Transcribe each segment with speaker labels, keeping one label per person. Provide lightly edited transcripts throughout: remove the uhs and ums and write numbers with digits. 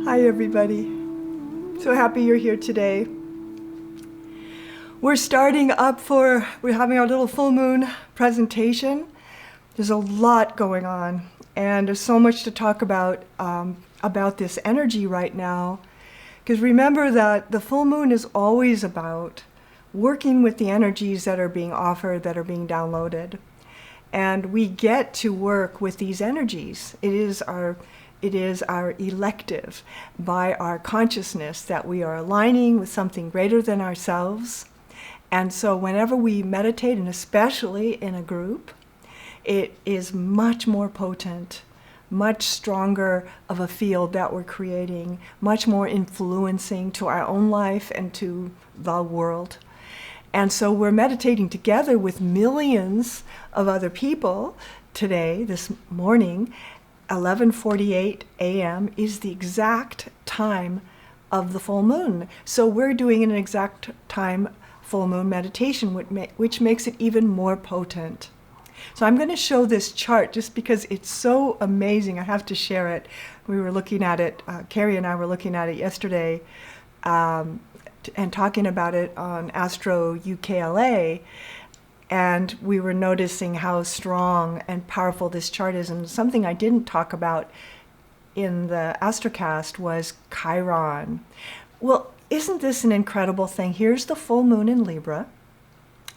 Speaker 1: Hi everybody. So happy you're here today. We're having our little full moon presentation. There's a lot going on and there's so much to talk about this energy right now. Because remember that the full moon is always about working with the energies that are being offered, that are being downloaded. And we get to work with these energies. It is our elective by our consciousness that we are aligning with something greater than ourselves. And so whenever we meditate, and especially in a group, it is much more potent, much stronger of a field that we're creating, much more influencing to our own life and to the world. And so we're meditating together with millions of other people today, this morning. 11:48 a.m. is the exact time of the full moon. So we're doing an exact time full moon meditation, which makes it even more potent. So I'm going to show this chart just because it's so amazing. I have to share it. We were looking at it, Carrie and I were looking at it yesterday and talking about it on Astro UKLA. And we were noticing how strong and powerful this chart is. And something I didn't talk about in the Astrocast was Chiron. Well, isn't this an incredible thing? Here's the full moon in Libra.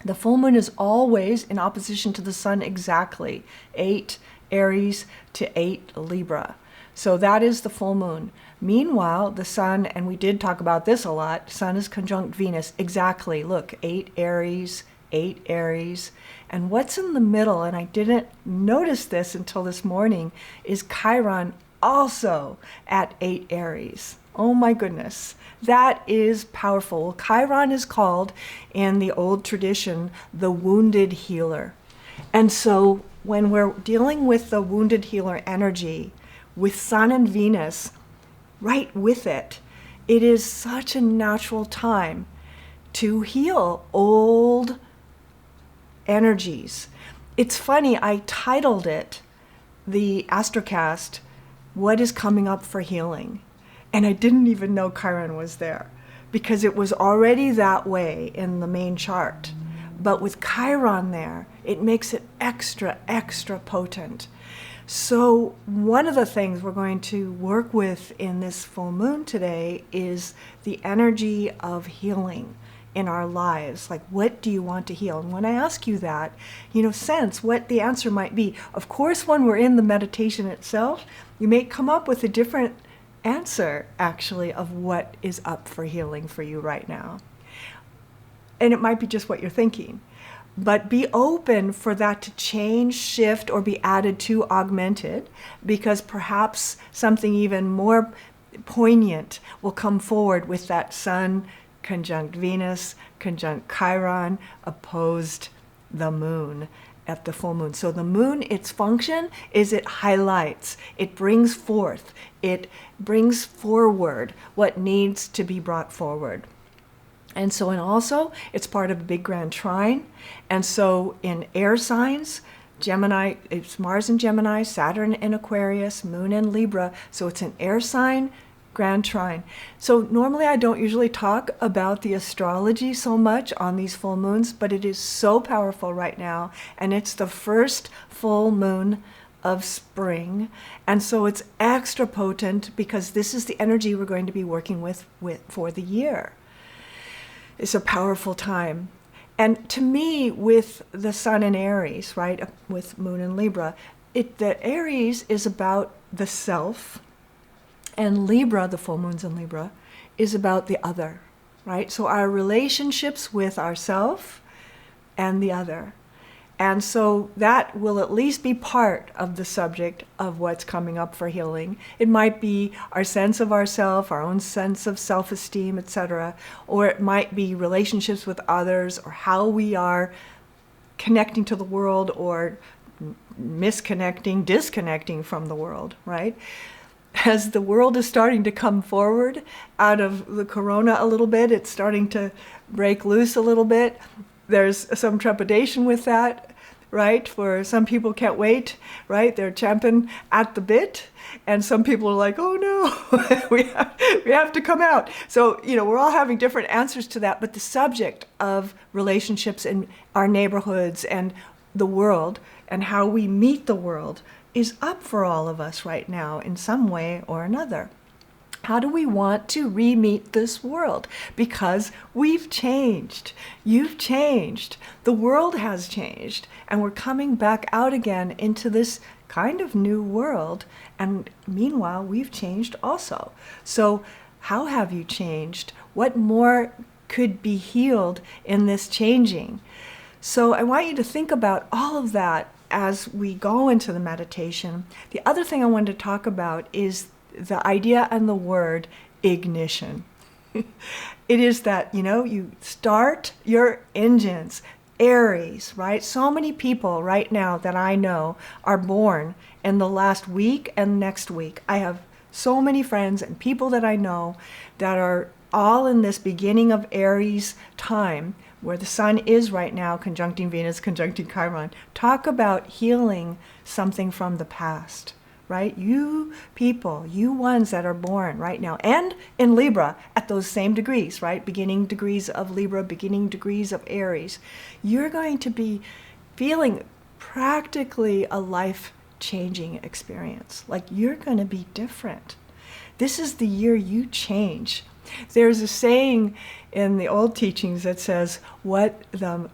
Speaker 1: The full moon is always in opposition to the sun exactly, 8 Aries to 8 Libra. So that is the full moon. Meanwhile, the sun, and we did talk about this a lot, sun is conjunct Venus exactly. Look, 8 Aries, 8 Aries, and what's in the middle, and I didn't notice this until this morning, is Chiron also at 8 Aries. Oh my goodness, that is powerful. Chiron is called, in the old tradition, the wounded healer. And so when we're dealing with the wounded healer energy, with Sun and Venus right with it, it is such a natural time to heal old energies. It's funny, I titled it, the Astrocast, What is Coming Up for Healing? And I didn't even know Chiron was there because it was already that way in the main chart. But with Chiron there, it makes it extra, extra potent. So one of the things we're going to work with in this full moon today is the energy of healing in our lives. Like, what do you want to heal? And when I ask you that, sense what the answer might be. Of course, when we're in the meditation itself, you may come up with a different answer, actually, of what is up for healing for you right now. And it might be just what you're thinking. But be open for that to change, shift, or be added to, augmented, because perhaps something even more poignant will come forward with that sun conjunct Venus, conjunct Chiron, opposed the moon at the full moon. So the moon, its function is it highlights, it brings forth, it brings forward what needs to be brought forward. And so, and also, it's part of a big grand trine. And so in air signs, Gemini, it's Mars in Gemini, Saturn in Aquarius, Moon in Libra. So it's an air sign, grand trine. So normally I don't usually talk about the astrology so much on these full moons, but it is so powerful right now. And it's the first full moon of spring. And so it's extra potent because this is the energy we're going to be working with for the year. It's a powerful time. And to me, with the sun in Aries, right, with moon in Libra, the Aries is about the self, and Libra, the full moon's in Libra, is about the other, right? So our relationships with ourself and the other. And so that will at least be part of the subject of what's coming up for healing. It might be our sense of ourself, our own sense of self-esteem, etc. Or it might be relationships with others, or how we are connecting to the world, or disconnecting from the world, right? As the world is starting to come forward out of the corona a little bit, it's starting to break loose a little bit. There's some trepidation with that right? For some people can't wait, right? They're champing at the bit. And some people are like, oh no, we have to come out. So, we're all having different answers to that. But the subject of relationships in our neighborhoods and the world and how we meet the world is up for all of us right now in some way or another. How do we want to re-meet this world? Because we've changed. You've changed. The world has changed. And we're coming back out again into this kind of new world. And meanwhile, we've changed also. So how have you changed? What more could be healed in this changing? So I want you to think about all of that as we go into the meditation. The other thing I wanted to talk about is the idea and the word ignition. It is that, you start your engines. Aries, right? So many people right now that I know are born in the last week and next week. I have so many friends and people that I know that are all in this beginning of Aries time, where the sun is right now conjuncting Venus, conjuncting Chiron. Talk about healing something from the past, right? You people, you ones that are born right now, and in Libra at those same degrees, right? Beginning degrees of Libra, beginning degrees of Aries. You're going to be feeling practically a life-changing experience. Like you're going to be different. This is the year you change. There's a saying in the old teachings that says, what the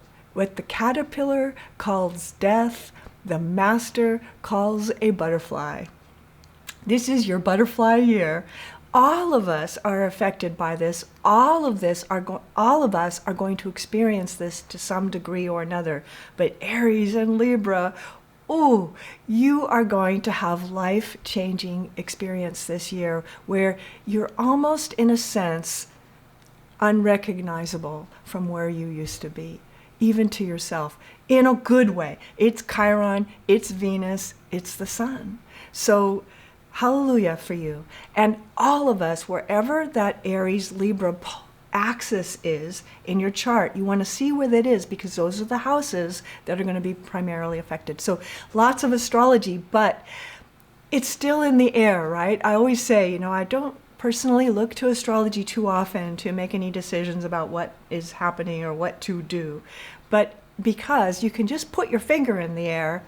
Speaker 1: caterpillar calls death, the master calls a butterfly. This is your butterfly year. All of us are affected by this. All of us are going to experience this to some degree or another. But Aries and Libra, you are going to have life-changing experience this year where you're almost, in a sense, unrecognizable from where you used to be, even to yourself, in a good way. It's Chiron, it's Venus, it's the sun. So hallelujah for you. And all of us, wherever that Aries Libra axis is in your chart, you want to see where that is, because those are the houses that are going to be primarily affected. So lots of astrology, but it's still in the air, right? I always say, I don't personally look to astrology too often to make any decisions about what is happening or what to do. But because you can just put your finger in the air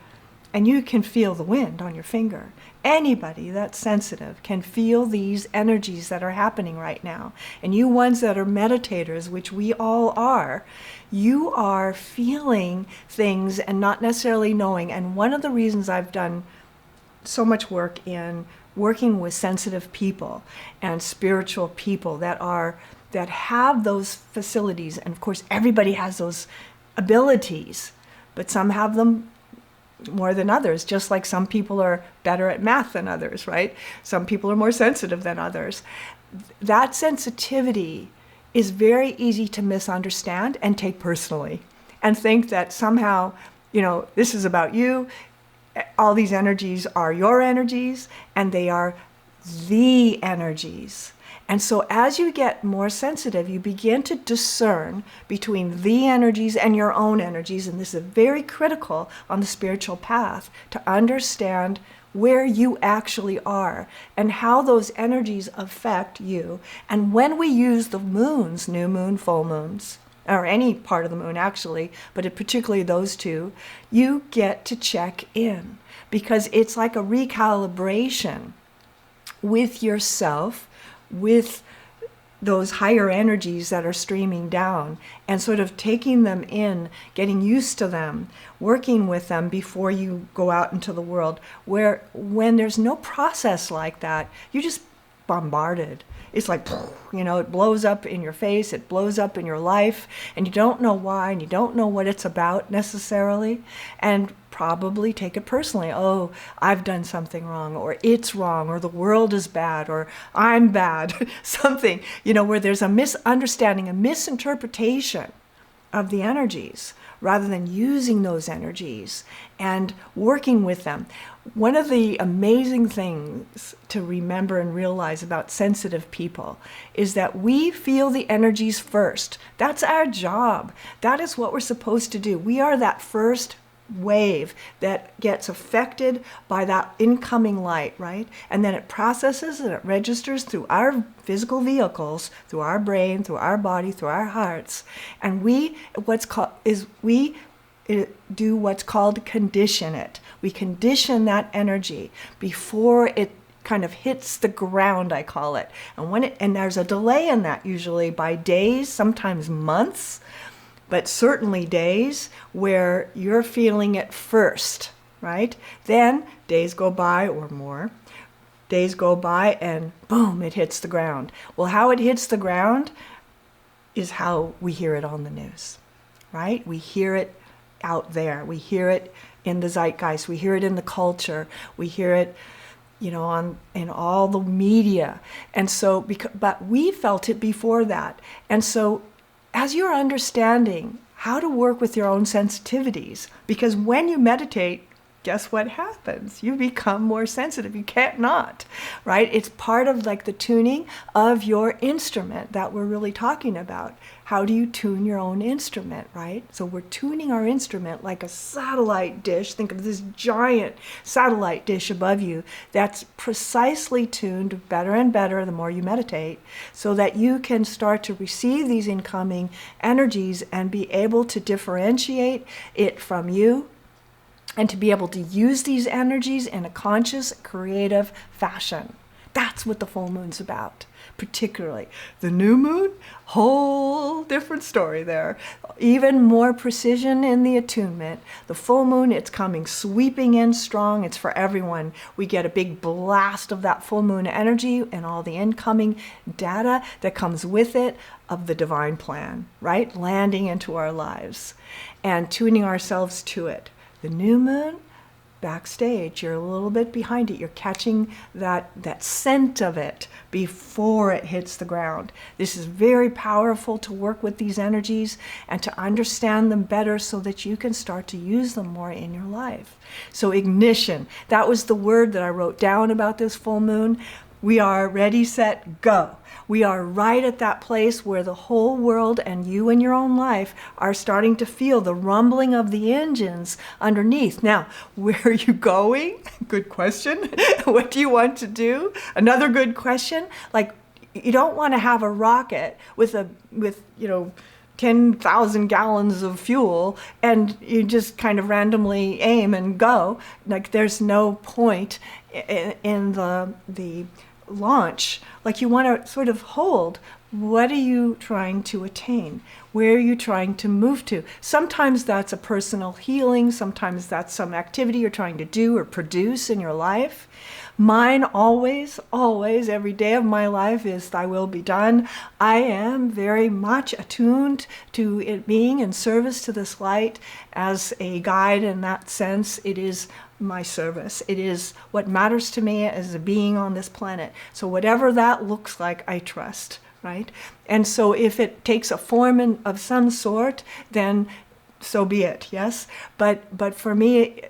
Speaker 1: and you can feel the wind on your finger. Anybody that's sensitive can feel these energies that are happening right now. And you ones that are meditators, which we all are, you are feeling things and not necessarily knowing. And one of the reasons I've done so much work in working with sensitive people and spiritual people that have those facilities, and of course everybody has those abilities, but some have them more than others, just like some people are better at math than others, right? Some people are more sensitive than others. That sensitivity is very easy to misunderstand and take personally and think that somehow, this is about you. All these energies are your energies, and they are the energies. And so as you get more sensitive, you begin to discern between the energies and your own energies. And this is very critical on the spiritual path, to understand where you actually are and how those energies affect you. And when we use the moons, new moon, full moons, or any part of the moon actually, but particularly those two, you get to check in, because it's like a recalibration with yourself, with those higher energies that are streaming down, and sort of taking them in, getting used to them, working with them before you go out into the world, where when there's no process like that, you're just bombarded. It's like, it blows up in your face, it blows up in your life, and you don't know why, and you don't know what it's about necessarily, and probably take it personally. Oh, I've done something wrong, or it's wrong, or the world is bad, or I'm bad, something, where there's a misunderstanding, a misinterpretation of the energies, rather than using those energies and working with them. One of the amazing things to remember and realize about sensitive people is that we feel the energies first. That's our job. That is what we're supposed to do. We are that first wave that gets affected by that incoming light, right? And then it processes and it registers through our physical vehicles, through our brain, through our body, through our hearts. And we do what's called condition it. We condition that energy before it kind of hits the ground, I call it. And there's a delay in that, usually by days, sometimes months, but certainly days, where you're feeling it first, right? Then days go by, or more. Days go by and boom, it hits the ground. Well, how it hits the ground is how we hear it on the news, right? We hear it out there. We hear it in the zeitgeist. We hear it in the culture. We hear it, in all the media. And so, but we felt it before that. And so, as you're understanding how to work with your own sensitivities, because when you meditate, guess what happens? You become more sensitive. You can't not, right? It's part of like the tuning of your instrument that we're really talking about. How do you tune your own instrument, right? So we're tuning our instrument like a satellite dish. Think of this giant satellite dish above you that's precisely tuned better and better the more you meditate, so that you can start to receive these incoming energies and be able to differentiate it from you, and to be able to use these energies in a conscious, creative fashion. That's what the full moon's about, particularly. The new moon, whole different story there. Even more precision in the attunement. The full moon, it's coming sweeping in strong. It's for everyone. We get a big blast of that full moon energy and all the incoming data that comes with it of the divine plan, right? Landing into our lives and tuning ourselves to it. The new moon, backstage, you're a little bit behind it. You're catching that scent of it before it hits the ground. This is very powerful to work with these energies and to understand them better so that you can start to use them more in your life. So ignition, that was the word that I wrote down about this full moon. We are ready, set, go. We are right at that place where the whole world and you in your own life are starting to feel the rumbling of the engines underneath. Now, where are you going? Good question. What do you want to do? Another good question. Like, you don't want to have a rocket with 10,000 gallons of fuel and you just kind of randomly aim and go. Like, there's no point in the launch. Like, you want to sort of hold, what are you trying to attain? Where are you trying to move to? Sometimes that's a personal healing. Sometimes that's some activity you're trying to do or produce in your life. Mine always, every day of my life is thy will be done. I am very much attuned to it being in service to this light as a guide. In that sense, it is my service. It is what matters to me as a being on this planet. So whatever that looks like, I trust, right? And so if it takes a form of some sort, then so be it, yes? But for me,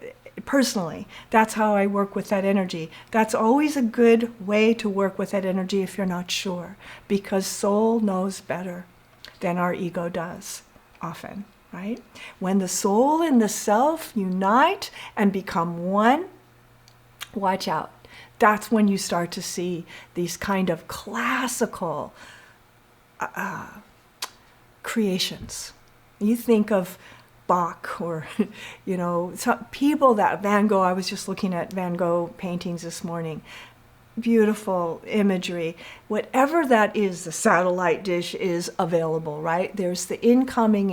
Speaker 1: personally, that's how I work with that energy. That's always a good way to work with that energy if you're not sure, because soul knows better than our ego does, often, right? When the soul and the self unite and become one, watch out. That's when you start to see these kind of classical creations. You think of Bach or, some people that Van Gogh, I was just looking at Van Gogh paintings this morning. Beautiful imagery. Whatever that is, the satellite dish is available, right? There's the incoming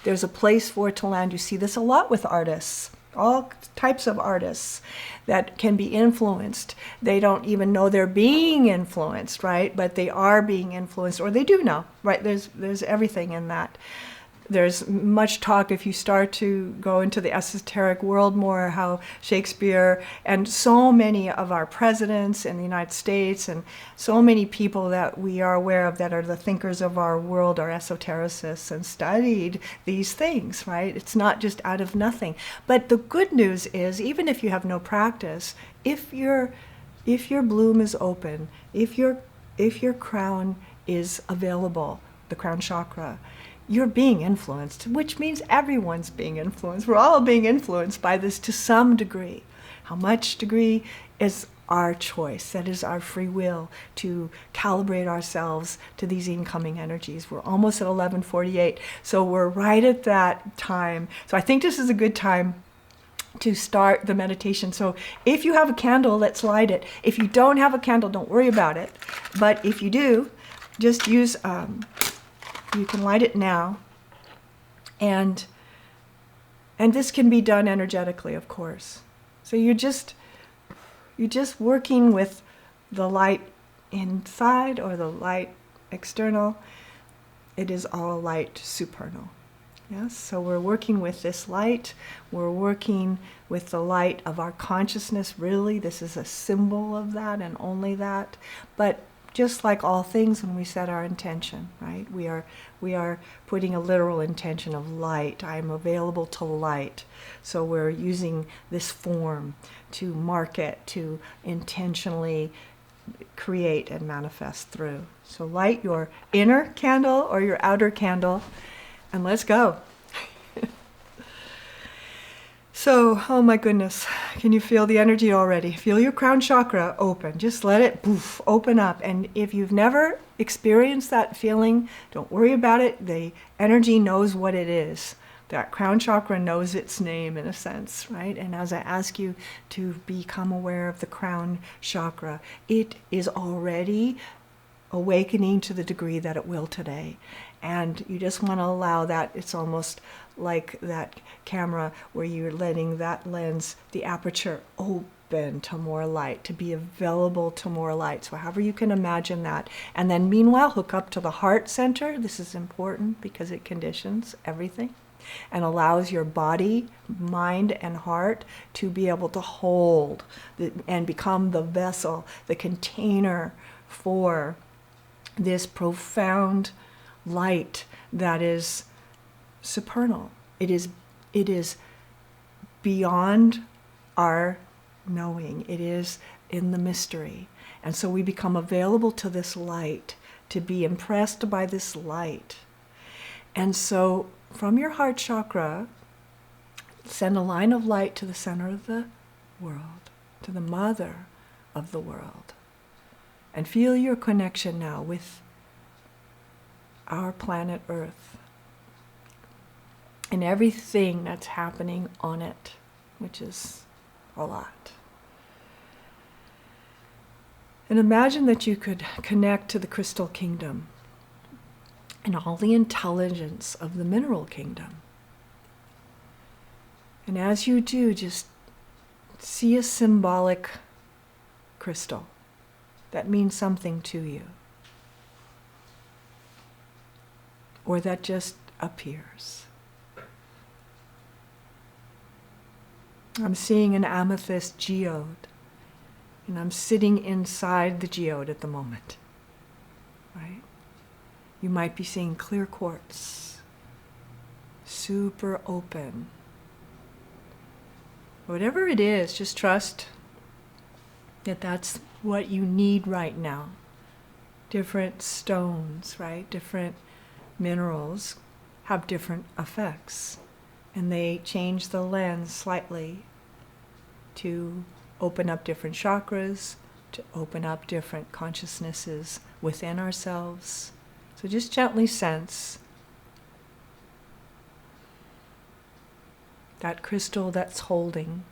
Speaker 1: there's a place for it to land. You see this a lot with artists, all types of artists that can be influenced. They don't even know they're being influenced, right? But they are being influenced, or they do know, right? There's everything in that. There's much talk, if you start to go into the esoteric world more, how Shakespeare and so many of our presidents in the United States and so many people that we are aware of that are the thinkers of our world are esotericists and studied these things, right? It's not just out of nothing. But the good news is, even if you have no practice, if your bloom is open, if your crown is available, the crown chakra, you're being influenced, which means everyone's being influenced. We're all being influenced by this to some degree. How much degree is our choice. That is our free will to calibrate ourselves to these incoming energies. We're almost at 11:48, so we're right at that time. So I think this is a good time to start the meditation. So if you have a candle, let's light it. If you don't have a candle, don't worry about it. But if you do, just use, you can light it now. And this can be done energetically, of course. So you're just working with the light inside or the light external. It is all light supernal. Yes, so we're working with this light. We're working with the light of our consciousness, really. This is a symbol of that and only that. But just like all things, when we set our intention, right? We are putting a literal intention of light. I am available to light. So we're using this form to mark it, to intentionally create and manifest through. So light your inner candle or your outer candle, and let's go. So, oh my goodness, can you feel the energy already? Feel your crown chakra open. Just let it poof, open up. And if you've never experienced that feeling, don't worry about it. The energy knows what it is. That crown chakra knows its name in a sense, right? And as I ask you to become aware of the crown chakra, it is already awakening to the degree that it will today. And you just want to allow that. It's almost like that camera where you're letting that lens, the aperture, open to more light, to be available to more light. So however you can imagine that. And then meanwhile, hook up to the heart center. This is important because it conditions everything and allows your body, mind, and heart to be able to hold and become the vessel, the container for this profound light that is supernal. It is beyond our knowing. It is in the mystery. And so we become available to this light, to be impressed by this light. And so from your heart chakra, send a line of light to the center of the world, to the mother of the world. And feel your connection now with our planet Earth and everything that's happening on it, which is a lot. And imagine that you could connect to the crystal kingdom and all the intelligence of the mineral kingdom. And as you do, just see a symbolic crystal that means something to you, or that just appears. I'm seeing an amethyst geode, and I'm sitting inside the geode at the moment, right? You might be seeing clear quartz, super open. Whatever it is, just trust that that's what you need right now. Different stones, right? Different minerals have different effects, and they change the lens slightly to open up different chakras, to open up different consciousnesses within ourselves. So just gently sense that crystal that's holding,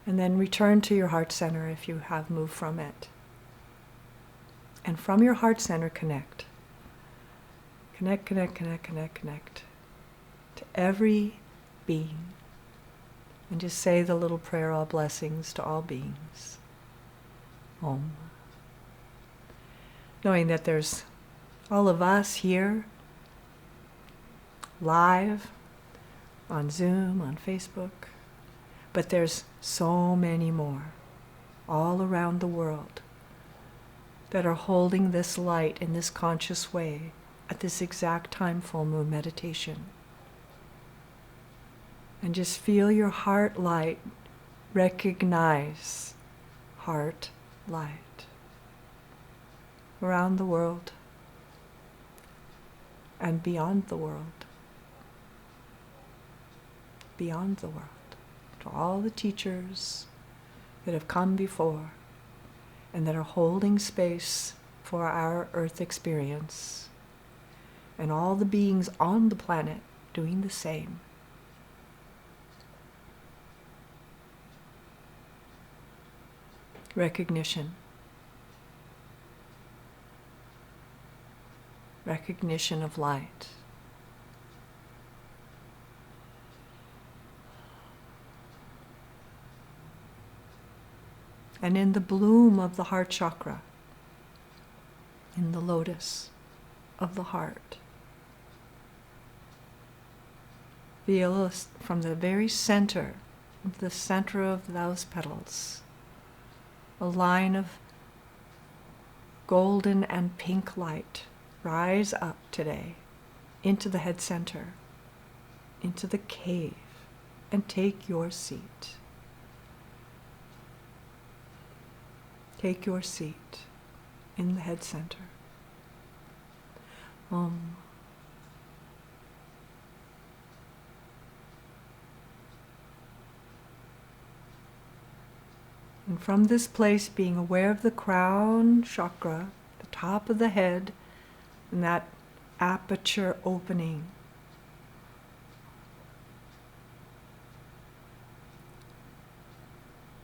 Speaker 1: and then return to your heart center if you have moved from it. And from your heart center, connect. Connect, connect, connect, connect, connect to every being. And just say the little prayer, all blessings to all beings. Om. Knowing that there's all of us here, live, on Zoom, on Facebook, but there's so many more all around the world that are holding this light in this conscious way at this exact time full moon meditation. And just feel your heart light. Recognize heart light around the world. and beyond the world. Beyond the world. To all the teachers that have come before and that are holding space for our earth experience, and all the beings on the planet doing the same. Recognition. Recognition of light. And in the bloom of the heart chakra, in the lotus of the heart, feel from the very center of those petals, a line of golden and pink light rise up today into the head center, into the cave, and take your seat. Take your seat in the head center. Om. And from this place, being aware of the crown chakra, the top of the head, and that aperture opening.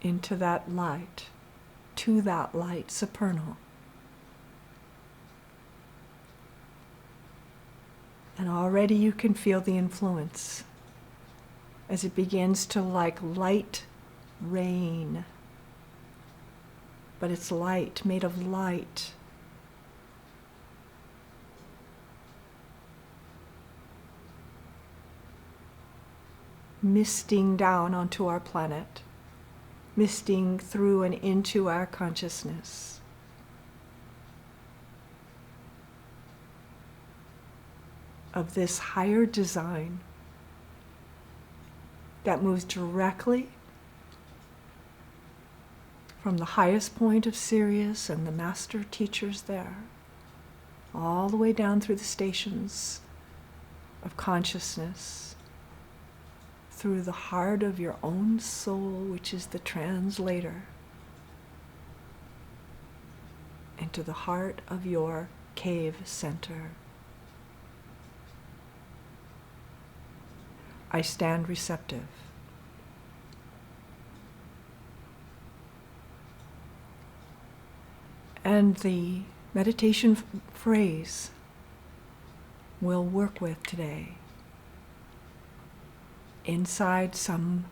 Speaker 1: Into that light, to that light supernal. And already you can feel the influence as it begins to like light rain. But it's light, made of light. Misting down onto our planet, misting through and into our consciousness. Of this higher design that moves directly from the highest point of Sirius and the master teachers there, all the way down through the stations of consciousness, through the heart of your own soul, which is the translator, into the heart of your cave center. I stand receptive. And the meditation phrase we'll work with today, inside some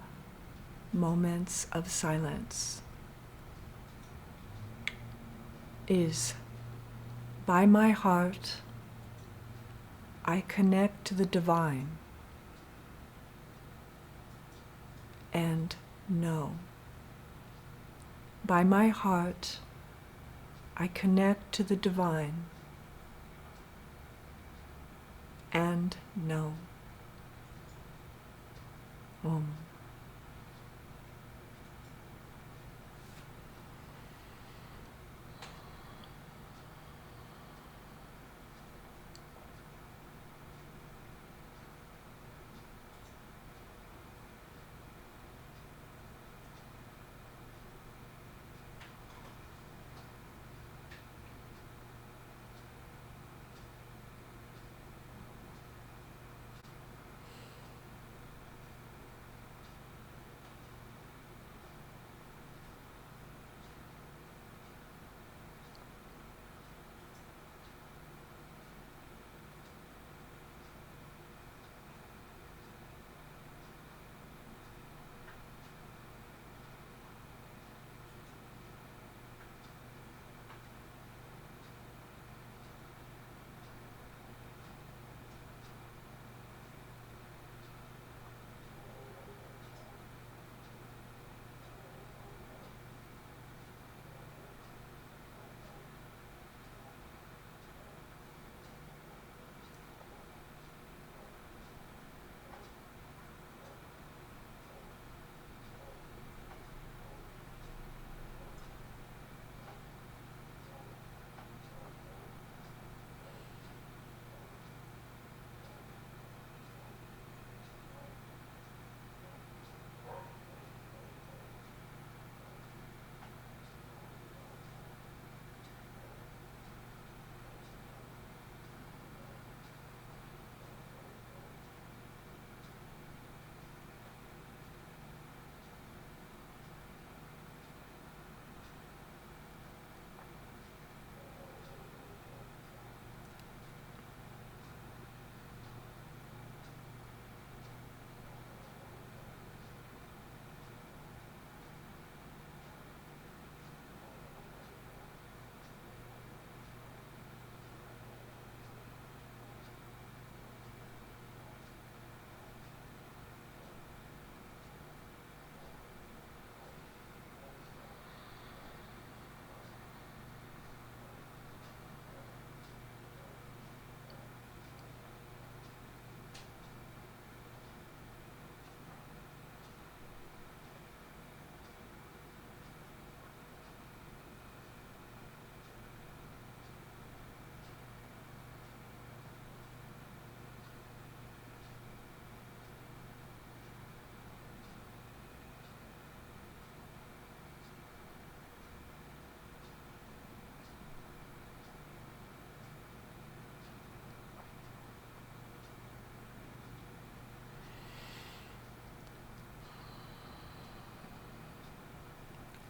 Speaker 1: moments of silence, is, by my heart, I connect to the divine and know. By my heart, I connect to the divine and know. Om.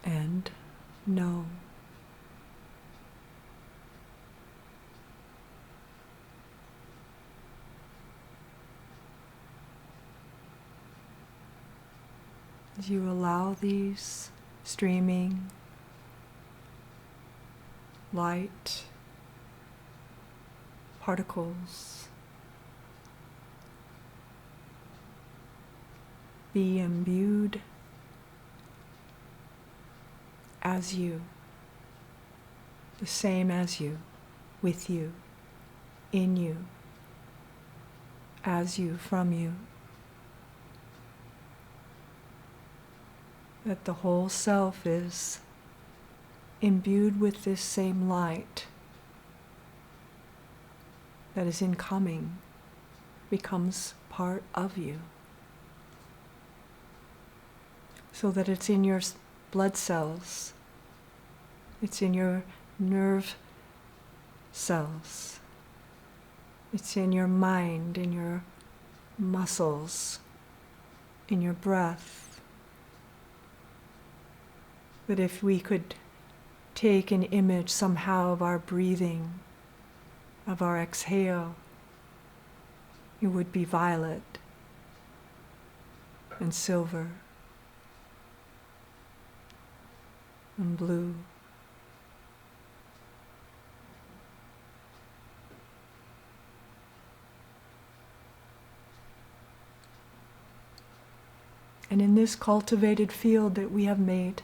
Speaker 1: and know. As you allow these streaming light particles be imbued as you, the same as you, with you, in you, as you, from you, that the whole self is imbued with this same light that is incoming, becomes part of you. So that it's in your blood cells, it's in your nerve cells, it's in your mind, in your muscles, in your breath. That if we could take an image somehow of our breathing, of our exhale, it would be violet and silver and blue. And in this cultivated field that we have made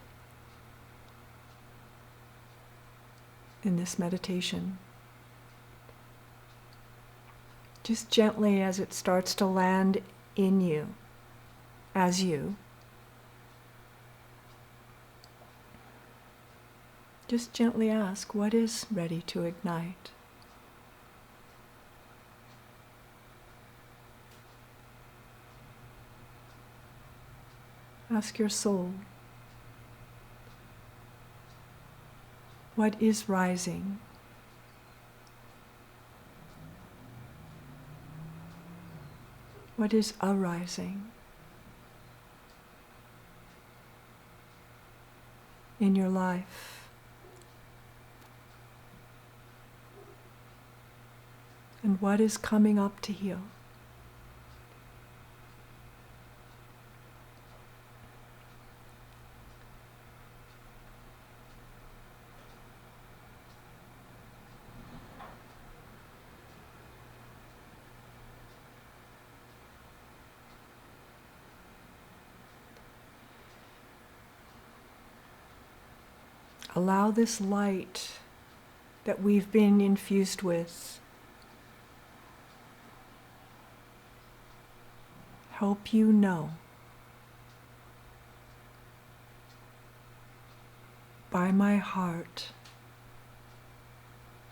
Speaker 1: in this meditation, just gently as it starts to land in you, as you, just gently ask, what is ready to ignite? Ask your soul, what is rising? What is arising in your life? And what is coming up to heal? Allow this light that we've been infused with help you know by my heart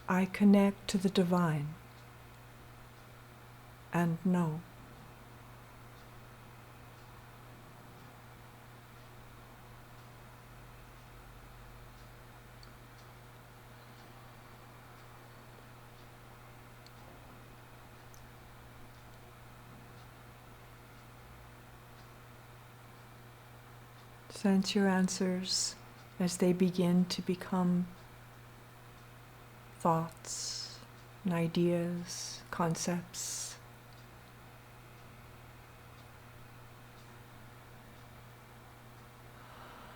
Speaker 1: I connect to the divine and know. Sense your answers as they begin to become thoughts and ideas, concepts.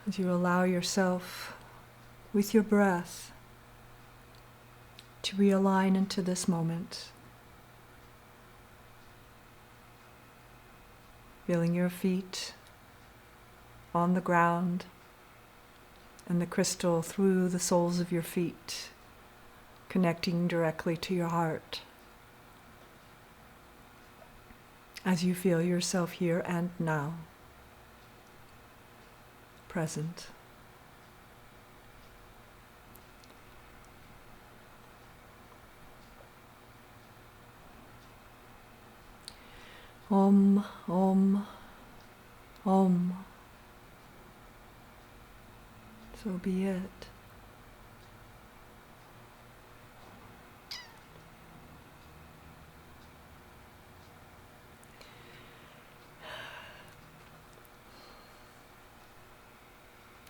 Speaker 1: As you allow yourself with your breath to realign into this moment, feeling your feet on the ground and the crystal through the soles of your feet, connecting directly to your heart. As you feel yourself here and now, present. Om, Om, Om. So be it.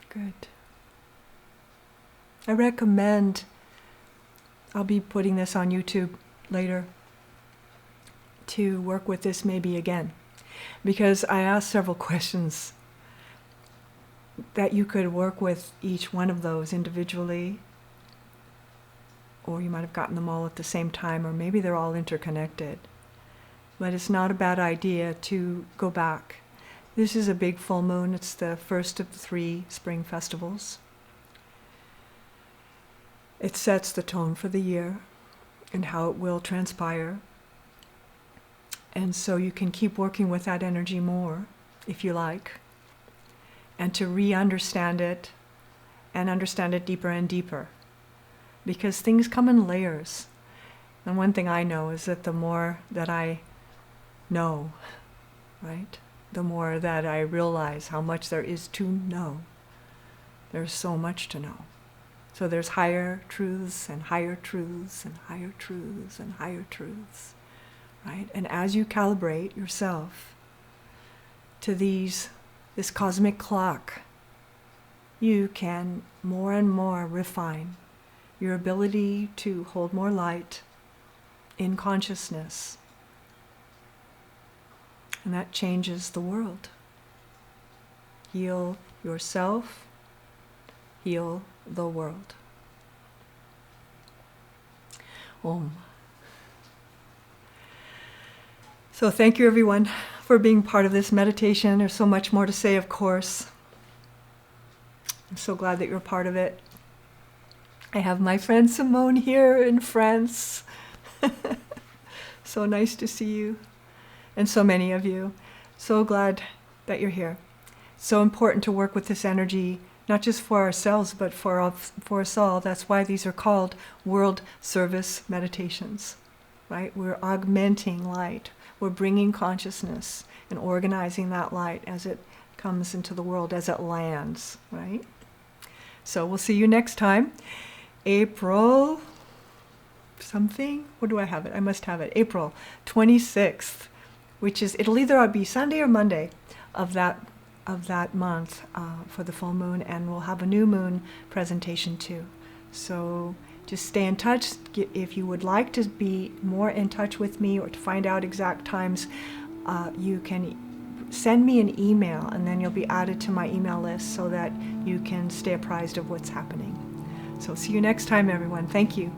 Speaker 1: Good. I recommend, I'll be putting this on YouTube later, to work with this maybe again, because I asked several questions that you could work with each one of those individually, or you might have gotten them all at the same time, or maybe they're all interconnected. But it's not a bad idea to go back. This is a big full moon. It's the first of the 3 spring festivals. It sets the tone for the year and how it will transpire. And so you can keep working with that energy more, if you like, and to re-understand it and understand it deeper and deeper. Because things come in layers. And one thing I know is that the more that I know, right, the more that I realize how much there is to know. There's so much to know. So there's higher truths and higher truths and higher truths and higher truths, right? And as you calibrate yourself to this cosmic clock, you can more and more refine your ability to hold more light in consciousness. And that changes the world. Heal yourself, heal the world. Om. So thank you everyone for being part of this meditation. There's so much more to say, of course. I'm so glad that you're part of it. I have my friend Simone here in France. So nice to see you. And so many of you. So glad that you're here. So important to work with this energy, not just for ourselves, but for us all. That's why these are called world service meditations, right? We're augmenting light. We're bringing consciousness and organizing that light as it comes into the world, as it lands, right? So we'll see you next time. April something? What do I have it? I must have it. April 26th, which is, it'll either be Sunday or Monday of that month for the full moon, and we'll have a new moon presentation too. So just stay in touch. If you would like to be more in touch with me or to find out exact times, you can send me an email, and then you'll be added to my email list so that you can stay apprised of what's happening. So see you next time, everyone. Thank you.